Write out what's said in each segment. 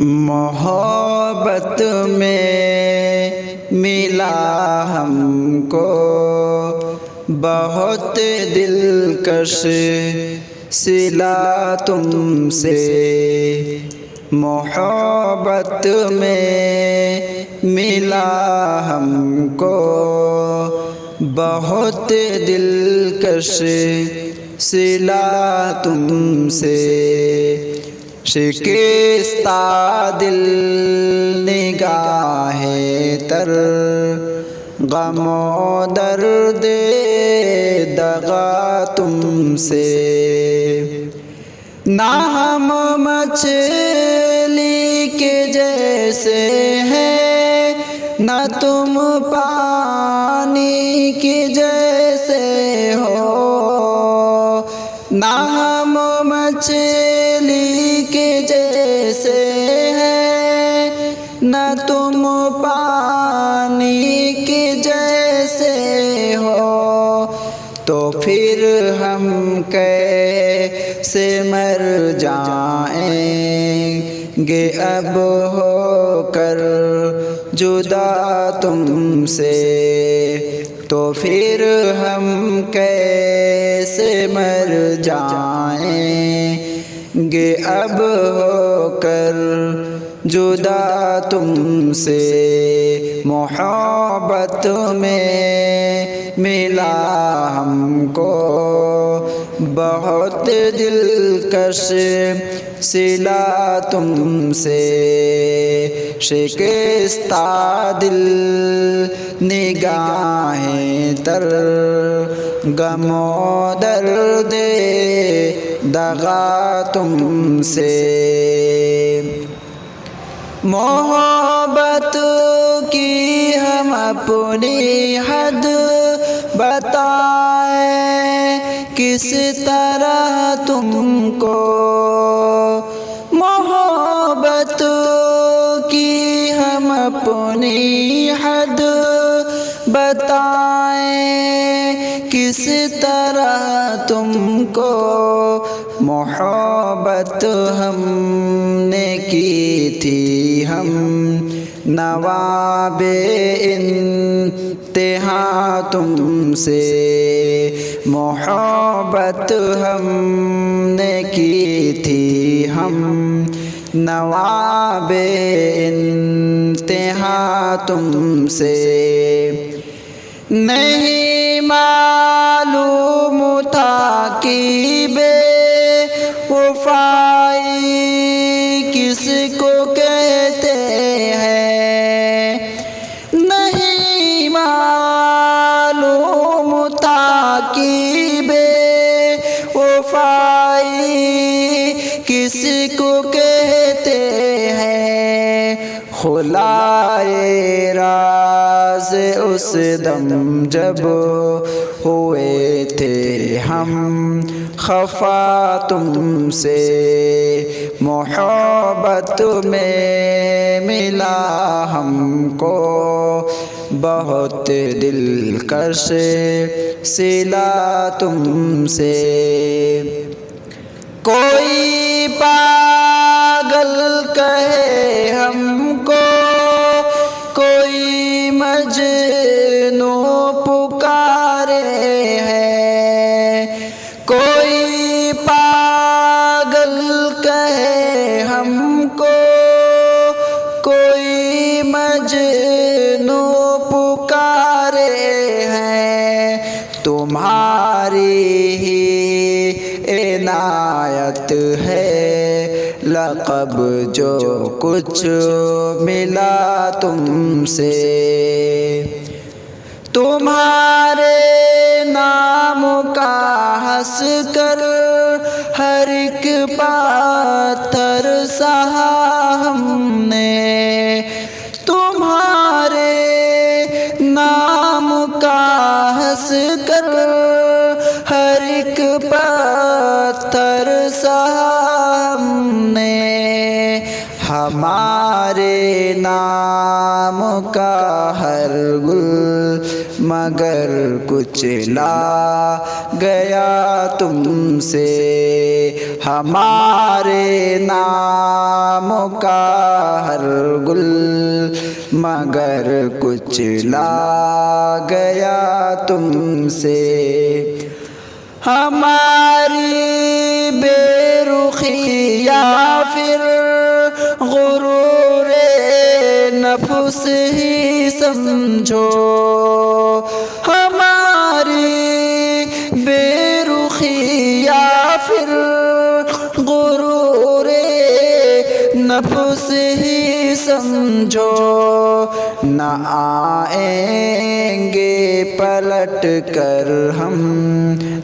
मोहब्बत में मिला हमको बहुत दिलकश सिला तुमसे। मोहब्बत में मिला हमको बहुत दिलकश सिला तुमसे। शिकस्ता दिल निगाहे तर गमो दर्द दगा तुमसे। ना हम मछली के जैसे हैं, न तुम पानी के जैसे हो। ना हम मछली के जैसे हैं, न तुम पानी के जैसे हो। तो फिर हम कैसे मर जाएंगे अब होकर जुदा तुमसे। तो फिर हम कैसे मर जाएंगे अब होकर जुदा तुमसे। मोहब्बत में मिला हमको बहुत दिलकश सिला तुमसे। शिकस्ता दिल निगाहें तर गमो दर्द दगा तुमसे। मोहब्बत की हम अपनी हद बताएं किस तरह तुमको। मोहब्बत की हम अपनी हद बताएं किस तरह तुमको। मोहब्बत हमने की थी हम नवाबे इंतहा तुमसे। मोहब्बत हमने की थी हम नवाबे इंतहा तुमसे। नहीं मालूम था कि बेवफाई किसको कहते हैं। नहीं मालूम था कि बेवफाई किसको कहते हैं। खुलाए राज उस दम जब हुए थे हम खफा तुमसे। मोहब्बत में मिला हमको बहुत दिलकश सिला तुमसे। कोई पागल कहे हमको, कोई मजनू पुकारे हैं। कोई पागल कहे हमको, कोई मजनू पुकारे हैं। तुम्हारी ही इनायत है लक़ब जो कुछ मिला तुमसे। तुम्हारे नाम का हंस कर हर एक पाथर सहा हमने। तुम्हारे नाम का हंस कर हर एक पत्थर सहा हमने। हमारे नाम का हर गुल मगर कुचला गया तुमसे। हमारे नाम का मगर कुचला गया तुमसे। हमारी बेरुखी या फिर गुरूर नफ्स ही समझो। हमारी बेरुखी या फिर गुरूर नफ्स ही समझो। न आएंगे पलट कर हम,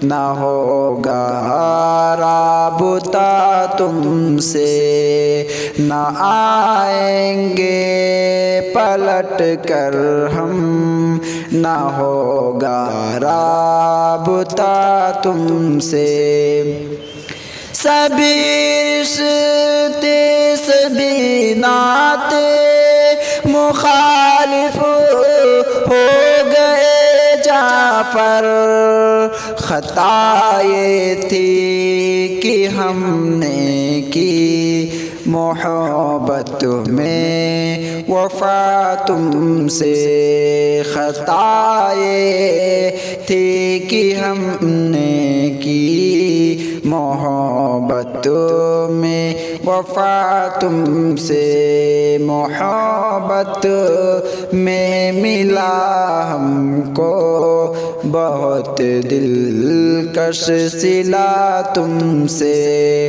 न होगा राबता तुमसे। न आएंगे पलट कर हम, न होगा राबता तुमसे। सभी रिश्ते सभी नाते मुखालिफ हो गए जाफर। खता ये थी कि हमने की मोहब्बत में वफा तुमसे। खता ये थी कि हमने की मोहब्बत में वफा तुमसे। मोहब्बत में मिला हमको बहुत दिलकश सिला तुमसे।